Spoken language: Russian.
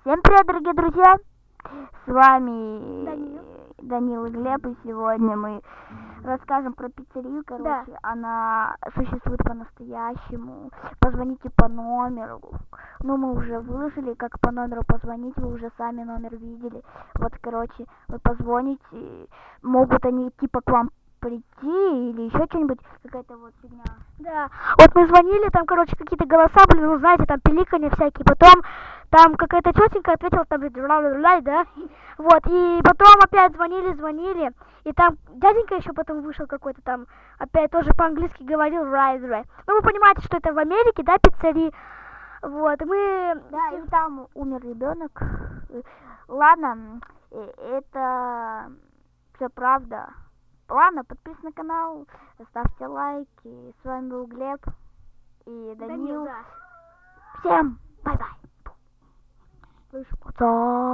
Всем привет, дорогие друзья! С вами Данил и Глеб, и сегодня мы расскажем про пиццерию. Короче, она существует по-настоящему. Позвоните по номеру. Ну, мы уже выложили, как по номеру позвонить, вы уже сами номер видели. Вот, короче, вы позвоните, могут они типа к вам прийти или еще что-нибудь, какая-то вот фигня. Да, вот мы звонили, там, короче, какие-то голоса были, ну, знаете, там пиликания всякие, потом там какая-то тетенька ответила, там, да, вот, и потом опять звонили, и там дяденька еще потом вышел какой-то там, опять тоже по-английски говорил, right. Ну, вы понимаете, что это в Америке, да, пиццерии, вот, и мы... Да, и там умер ребенок. Ладно, это все правда. Ладно, подписывайтесь на канал, ставьте лайки. С вами был Глеб и Данил. Да. Всем бай-бай. Слышь, пока.